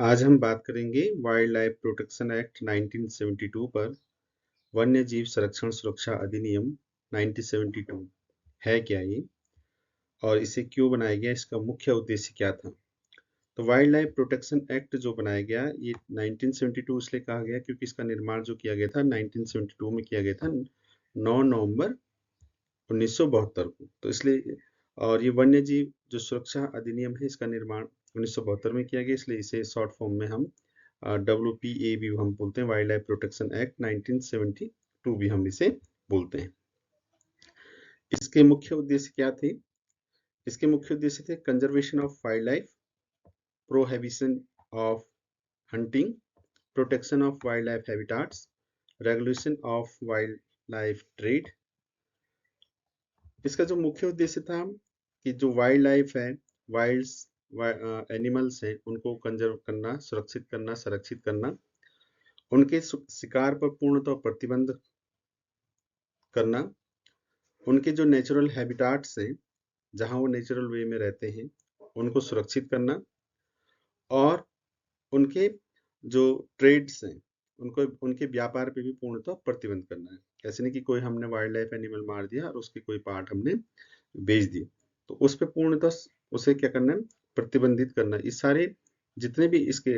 आज हम बात करेंगे वाइल्ड लाइफ प्रोटेक्शन एक्ट 1972 पर। वन्य जीव संरक्षण सुरक्षा अधिनियम 1972 है क्या ये, और इसे क्यों बनाया गया, इसका मुख्य उद्देश्य क्या था। तो वाइल्ड लाइफ प्रोटेक्शन एक्ट जो बनाया गया, ये 1972 इसलिए कहा गया क्योंकि इसका निर्माण जो किया गया था 1972 में किया गया था, 9 नवंबर 1972 को। तो इसलिए, और ये वन्य जीव जो सुरक्षा अधिनियम है, इसका निर्माण 1972 में किया गया, इसलिए इसे शॉर्ट फॉर्म में हम WPA भी हम बोलते हैं, वाइल्ड लाइफ प्रोटेक्शन एक्ट 1972 भी हम इसे बोलते हैं। इसके मुख्य उद्देश्य क्या थे? इसके मुख्य उद्देश्य थे conservation of wild life, prohibition of hunting, protection of wild life habitats, regulation of wild life trade. इसका जो मुख्य उद्देश्य था कि जो वाइल्ड लाइफ है, वाइल्ड एनिमल्स हैं, उनको कंजर्व करना, सुरक्षित करना, संरक्षित करना, उनके शिकार पर पूर्णतः प्रतिबंध करना, उनके जो नेचुरल हैबिटाट्स हैं, जहां वो नेचुरल वे में रहते हैं, उनको सुरक्षित करना, और उनके जो ट्रेड्स हैं, उनको उनके व्यापार पे भी पूर्णतः प्रतिबंध करना है। ऐसे नहीं कि कोई हमने वाइल्ड लाइफ एनिमल मार दिया और उसके कोई पार्ट हमने बेच दिए, तो उस पे पूर्णतः उसे क्या करना है, प्रतिबंधित करना। इस सारे जितने भी इसके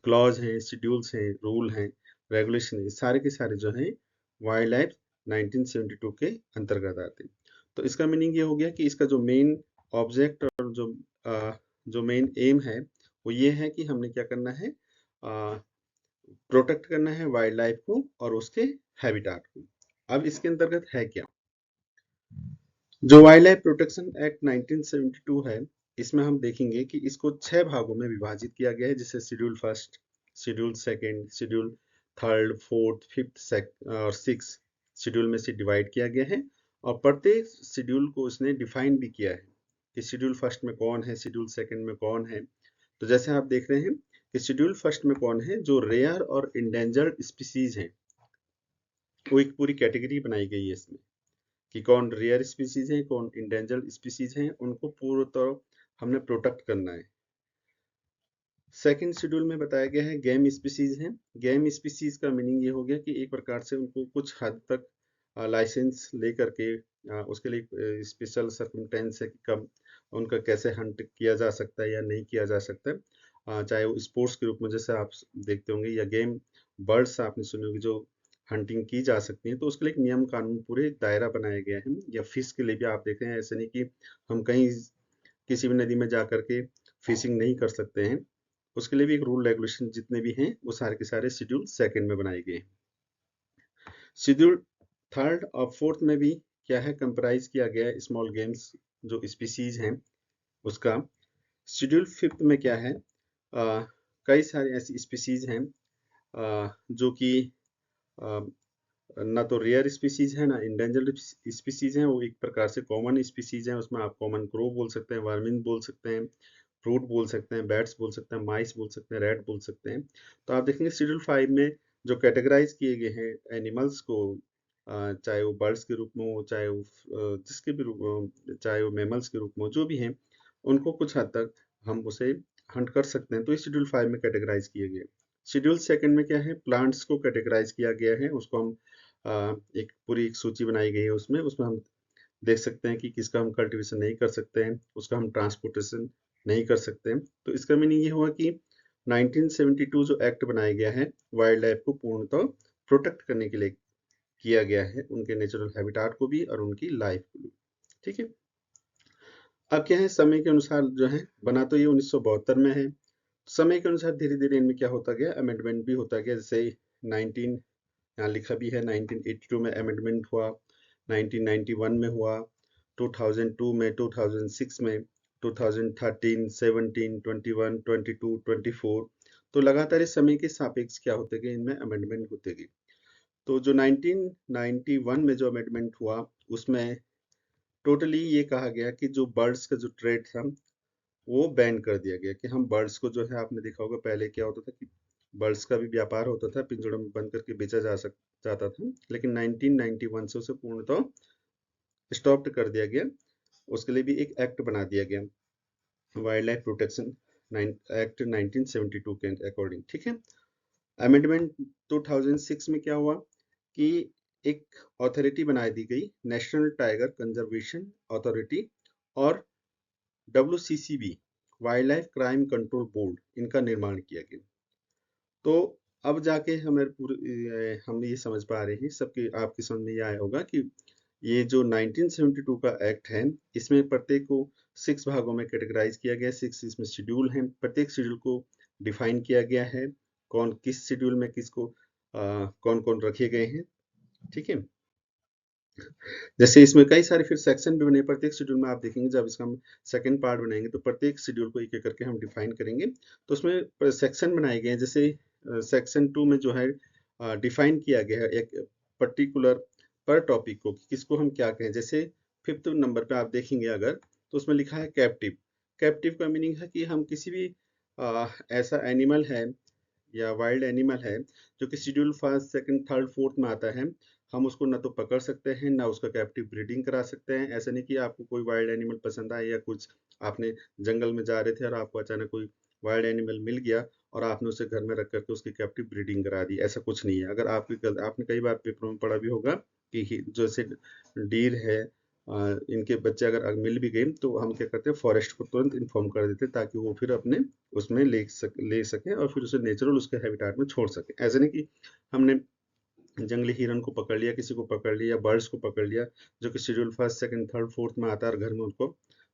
क्लॉज हैं, शेड्यूल्स हैं, रूल हैं, रेगुलेशन है, सारे के सारे जो हैं वाइल्ड लाइफ 1972 के अंतर्गत आते हैं। तो इसका मीनिंग ये हो गया कि इसका जो मेन ऑब्जेक्ट और जो मेन एम है, वो ये है कि हमने क्या करना है, प्रोटेक्ट करना है वाइल्ड लाइफ को और उसके हैबिटाट को। अब इसके अंतर्गत है क्या, जो वाइल्ड लाइफ प्रोटेक्शन एक्ट 1972 है, इसमें हम देखेंगे कि इसको 6 भागों में विभाजित किया गया है, जैसे schedule first, schedule second, schedule third, fourth, fifth और सिक्स शेड्यूल में से डिवाइड किया गया है। और प्रत्येक शेड्यूल को उसने डिफाइन भी किया है कि शेड्यूल फर्स्ट में कौन है, शेड्यूल सेकंड में कौन है। तो जैसे आप देख रहे हैं कि शेड्यूल फर्स्ट में कौन है, जो रेयर और इंडेंजर्ड स्पीसीज है, वो एक पूरी कैटेगरी बनाई गई है इसमें कि कौन रेयर स्पीसीज है, कौन इंडेंजर्ड स्पीसीज हैं, उनको पूर्ण तौर हमने प्रोटेक्ट करना है। सेकंड शेड्यूल में बताया गया है गेम स्पीसीज हैं। गेम स्पीसीज का मीनिंग ये हो गया कि एक प्रकार से उनको कुछ हद तक लाइसेंस ले करके उसके लिए स्पेशल सर्कमटेंस है कि कब उनका कैसे हंट किया जा सकता है या नहीं किया जा सकता है, चाहे वो स्पोर्ट्स के रूप में जैसे आप देखते होंगे, या गेम बर्ड्स आपने सुने होंगे जो हंटिंग की जा सकती है, तो उसके लिए एक नियम कानून पूरे एक दायरा बनाया गया है। या फिश के लिए भी आप देख रहे हैं, ऐसे नहीं कि हम कहीं किसी भी नदी में जा करके फिशिंग नहीं कर सकते हैं, उसके लिए भी एक रूल रेगुलेशन जितने भी हैं वो सारे के सारे शेड्यूल सेकंड में बनाए गए हैं। शेड्यूल थर्ड और फोर्थ में भी क्या है, कंप्राइज किया गया है स्मॉल गेम्स जो स्पीसीज हैं उसका। शेड्यूल फिफ्थ में क्या है, कई सारी ऐसी स्पीसीज हैं जो कि ना तो रेयर स्पीसीज है, ना इंडेंजर्ड स्पीसीज है, वो एक प्रकार से कॉमन स्पीसीज है। उसमें आप कॉमन क्रो बोल सकते हैं, वर्मिन बोल सकते हैं, फ्रूट बोल सकते हैं, बैट्स बोल सकते हैं, माइस बोल सकते हैं, रैट बोल सकते हैं। तो आप देखेंगे शेड्यूल 5 में जो कैटेगराइज किए गए हैं एनिमल्स को, चाहे वो बर्ड्स के रूप में हो, चाहे वो जिसके भी रूप, चाहे वो मैमल्स के रूप में हो, जो भी हैं, उनको कुछ हद तक हम उसे हंट कर सकते हैं। तो इस शेड्यूल 5 में कैटेगराइज किए गए। शेड्यूल सेकंड में क्या है, प्लांट्स को कैटेगराइज किया गया है, उसको हम एक पूरी एक सूची बनाई गई है, उसमें उसमें हम देख सकते हैं कि किसका हम कल्टीवेशन नहीं कर सकते हैं, उसका हम ट्रांसपोर्टेशन नहीं कर सकते हैं। तो इसका मीनिंग ये हुआ कि 1972 जो एक्ट बनाया गया है, वाइल्ड लाइफ को पूर्णतः प्रोटेक्ट करने के लिए किया गया है, उनके नेचुरल हैबिटाट को भी और उनकी लाइफ को भी। ठीक है। अब क्या है, समय के अनुसार जो है, बना तो ये 1972 में है, समय के अनुसार धीरे धीरे इनमें क्या होता गया, अमेंडमेंट भी होता गया। जैसे 19 यहाँ लिखा भी है, 1982 में अमेंडमेंट हुआ, 1991 में हुआ, 2002 में, 2006 में, 2013, 17, 21, 22, 24। तो लगातार इस समय के सापेक्ष क्या होते गए, इनमें अमेंडमेंट होते गए। तो जो 1991 में जो अमेंडमेंट हुआ, उसमें टोटली ये कहा गया कि जो बर्ड्स का जो ट्रेड था वो बैन कर दिया गया, कि हम बर्ड्स को जो है, आपने देखा होगा पहले क्या होता था कि बर्ड्स का भी व्यापार होता था, पिंजड़ों में बंद करके बेचा जाता था, लेकिन 1991 से उसे पूर्णतः स्टॉप कर दिया गया। उसके लिए भी एक एक्ट बना दिया गया, वाइल्ड लाइफ प्रोटेक्शन एक्ट 1972 के अकॉर्डिंग, ठीक है। अमेंडमेंट 2006 में क्या हुआ कि एक अथॉरिटी बना दी गई, नेशनल टाइगर कंजर्वेशन अथॉरिटी, और WCCB, wild life crime control board, इनका निर्माण किया गया। तो अब जाके हम ये समझ पा रहे हैं, सबके आपकी समझ में ये आया होगा कि ये जो 1972 का एक्ट है, इसमें प्रत्येक को 6 भागों में कैटेगराइज किया गया है। 6 इसमें शेड्यूल हैं, प्रत्येक शेड्यूल को डिफाइन किया गया है, कौन किस शेड्यूल में किसको कौन कौन रखे गए हैं, ठीक है। जैसे इसमें कई सारे फिर सेक्शन भी बने, प्रत्येक शेड्यूल में आप देखेंगे जब इसका हम सेकंड पार्ट बनाएंगे तो प्रत्येक शेड्यूल को एक एक करके हम डिफाइन करेंगे। तो उसमें सेक्शन बनाए गए हैं, जैसे सेक्शन 2 में जो है डिफाइन किया गया है एक पर्टिकुलर पर टॉपिक को कि किसको हम क्या कहें। जैसे 5th नंबर पे आप देखेंगे अगर, तो उसमें लिखा है कैप्टिव। कैप्टिव का मीनिंग है कि हम किसी भी ऐसा एनिमल है या वाइल्ड एनिमल है जो कि schedule first second third fourth में आता है, हम उसको ना तो पकड़ सकते हैं ना उसका कैप्टिव ब्रीडिंग करा सकते हैं। ऐसा नहीं कि आपको कोई वाइल्ड एनिमल पसंद आए या कुछ, आपने जंगल में जा रहे थे और आपको अचानक कोई वाइल्ड एनिमल मिल गया और आपने उसे घर में रख करके उसकी कैप्टिव ब्रीडिंग करा दी, ऐसा कुछ नहीं है। अगर आपने कई बार पेपरों में पढ़ा भी होगा कि जैसे डीर है, इनके बच्चे अगर मिल भी गए तो हम क्या करते हैं, फॉरेस्ट को तुरंत इन्फॉर्म कर देते हैं ताकि वो फिर अपने उसमें ले सके और फिर उसे नेचुरल उसके हैबिटाट में छोड़ सके। ऐसे नहीं कि हमने जंगली हिरन को पकड़ लिया, किसी को पकड़ लिया, बर्ड्स को पकड़ लिया जो कि schedule first second third fourth में आता है और घर में उनको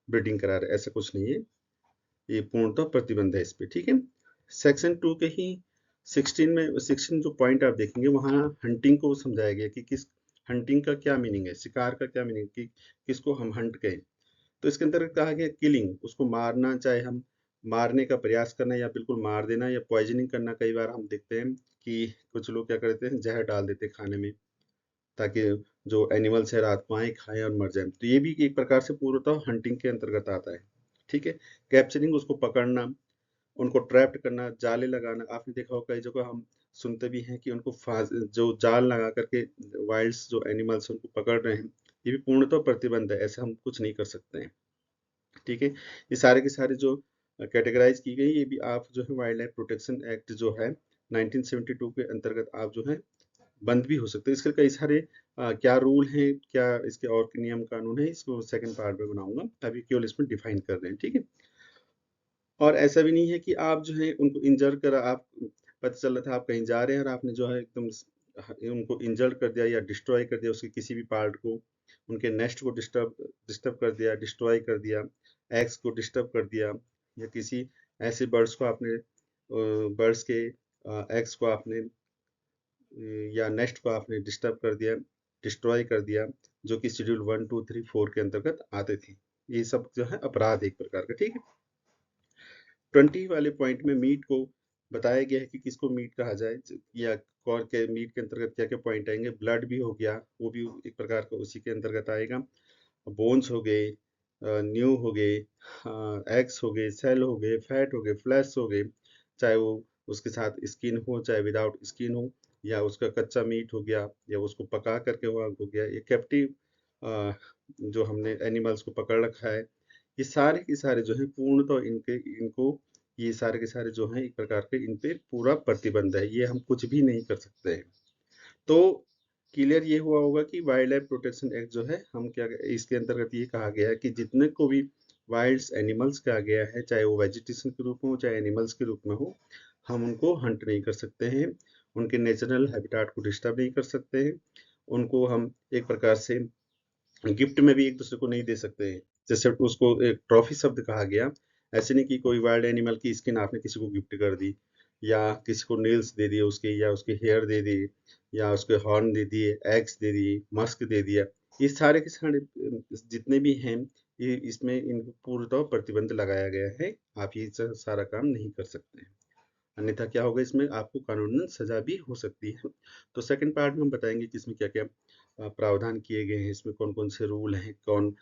ब्रीडिंग करा रहे, ऐसा कुछ नहीं है। ये पूर्णतः प्रतिबंध है इस पे, ठीक है। सेक्शन 2 के ही 16 में 16 जो पॉइंट आप देखेंगे वहाँ हंटिंग को समझाया गया कि किस हंटिंग का क्या मीनिंग है, शिकार का क्या मीनिंग, कि किसको हम हंट कहें। तो इसके अंतर्गत कहा गया किलिंग, उसको मारना, चाहे हम मारने का प्रयास करना या बिल्कुल मार देना या पॉइजनिंग करना। कई बार हम देखते हैं कि कुछ लोग क्या करते हैं, जहर डाल देते हैं खाने में ताकि जो एनिमल्स है रात को आए खाएं और मर जाएं। तो ये भी एक प्रकार से पूर्णतः हंटिंग के अंतर्गत आता है, ठीक है। कैप्चरिंग, उसको पकड़ना, उनको ट्रैप्ड करना, जाले लगाना। आपने देखा होगा कई जगह हम सुनते भी हैं कि उनको जो जाल लगा करके वाइल्ड्स जो एनिमल्स उनको पकड़ रहे हैं, ये भी पूर्णतः प्रतिबंध है, ऐसा हम कुछ नहीं कर सकते हैं, ठीक है। ये सारे के सारे जो कैटेगराइज की गई, ये भी आप जो है वाइल्ड लाइफ प्रोटेक्शन एक्ट जो है 1972 के अंतर्गत आप जो है बंद भी हो सकते हैं। इसके कई सारे क्या रूल हैं, क्या इसके और नियम कानून है, इसको सेकंड पार्ट में बनाऊंगा, अभी केवल इसमें डिफाइन कर रहे हैं, ठीक है। और ऐसा भी नहीं है कि आप जो है उनको इंजर कर, आप पता चल रहा था आप कहीं जा रहे हैं और आपने जो है एकदम उनको इंजर्ड कर दिया या डिस्ट्रॉय कर दिया, उसके किसी भी पार्ट को, उनके नेस्ट को डिस्टर्ब डिस्टर्ब कर दिया, डिस्ट्रॉय कर दिया, एग्स को डिस्टर्ब कर दिया, या किसी ऐसे बर्ड्स को आपने बर्ड्स के एग्स को आपने या नेस्ट को आपने डिस्टर्ब कर दिया, डिस्ट्रॉय कर दिया, जो कि शेड्यूल 1 2 3 4 के अंतर्गत आते थे। ये सब जो है अपराध एक प्रकार का, ठीक है। 20 वाले पॉइंट में मीट को बताया गया है कि किसको मीट कहा जाए, या कौन के मीट के अंतर्गत क्या क्या पॉइंट आएंगे। ब्लड भी हो गया, वो भी एक प्रकार का उसी के अंतर्गत आएगा। बोन्स हो गए, न्यू हो गए, एग्स हो गए, सेल हो गए, फैट हो गए, फ्लैश हो गए, चाहे वो उसके साथ स्किन हो चाहे विदाउट स्किन हो, या उसका कच्चा मीट हो गया या उसको पका करके हुआ हो गया, ये कैप्टिव जो हमने एनिमल्स को पकड़ रखा है, ये सारे के सारे जो है पूर्णतः इनके इनको ये सारे के सारे जो हैं एक प्रकार के इन पे पूरा प्रतिबंध है, ये हम कुछ भी नहीं कर सकते हैं। तो क्लियर ये हुआ होगा कि वाइल्ड लाइफ प्रोटेक्शन एक्ट जो है, हम क्या इसके अंतर्गत ये कहा गया है कि जितने को भी वाइल्ड एनिमल्स कहा गया है, चाहे वो वेजिटेशन के रूप में हो चाहे एनिमल्स के रूप में हो, हम उनको हंट नहीं कर सकते हैं, उनके नेचुरल हैबिटाट को डिस्टर्ब नहीं कर सकते हैं, उनको हम एक प्रकार से गिफ्ट में भी एक दूसरे को नहीं दे सकते हैं। जैसे उसको एक ट्रॉफी शब्द कहा गया, ऐसे नहीं कि कोई वाइल्ड एनिमल की स्किन आपने किसी को गिफ्ट कर दी, या किसी को नेल्स दे दिए उसके, या उसके हेयर दे दिए, या उसके हॉर्न दे दिए, एग्स दे दिए, मस्क दे दिया। ये सारे के सारे जितने भी हैं, ये इसमें इनको पूर्णतः प्रतिबंध लगाया गया है, आप ये सारा काम नहीं कर सकते हैं, अन्यथा क्या होगा, इसमें आपको कानूनन सजा भी हो सकती है। तो सेकंड पार्ट में हम बताएंगे कि इसमें क्या क्या प्रावधान किए गए हैं, इसमें कौन कौन से रूल हैं, कौन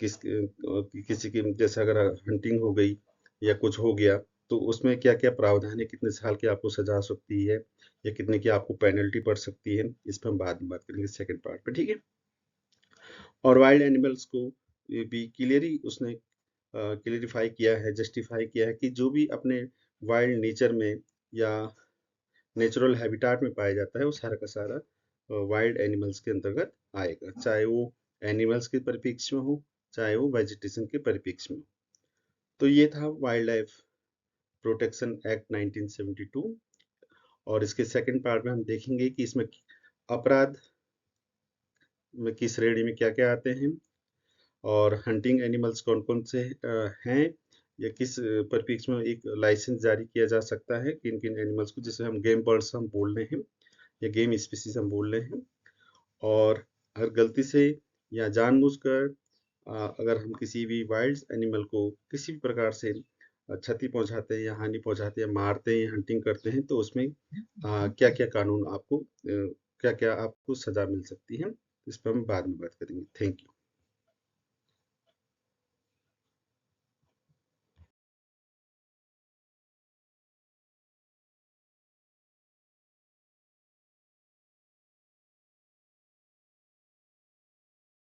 किसी की जैसे अगर हंटिंग हो गई या कुछ हो गया तो उसमें क्या क्या प्रावधान है, कितने साल की आपको सजा हो सकती है या कितने की आपको पेनल्टी पड़ सकती है, इस पर हम बाद में बात करेंगे सेकंड पार्ट पे, ठीक है। और वाइल्ड एनिमल्स को भी क्लियरली उसने क्लेरिफाई किया है, जस्टिफाई किया है कि जो भी अपने वाइल्ड नेचर में या नेचुरल हैबिटाट में पाया जाता है वो सारा का सारा वाइल्ड एनिमल्स के अंतर्गत आएगा, चाहे वो एनिमल्स के परिप्रेक्ष्य में हो, चाहे वो वेजिटेशन के परिप्रेक्ष्य में हो। तो ये था वाइल्ड लाइफ प्रोटेक्शन एक्ट 1972। और इसके सेकंड पार्ट में हम देखेंगे कि इसमें अपराध में किस श्रेणी में क्या क्या आते हैं, और हंटिंग एनिमल्स कौन कौन से हैं, या किस परिप्रेक्ष्य में एक लाइसेंस जारी किया जा सकता है किन किन एनिमल्स को, जिसे हम गेम बर्ड्स हम बोल रहे हैं या गेम स्पीसीज हम बोल रहे हैं। और अगर गलती से या जानबूझकर अगर हम किसी भी वाइल्ड एनिमल को किसी भी प्रकार से क्षति पहुंचाते हैं या हानि पहुंचाते हैं, मारते हैं या हंटिंग करते हैं, तो उसमें क्या क्या कानून आपको क्या क्या आपको सजा मिल सकती है, इस पर हम बाद में बात करेंगे। Thank you.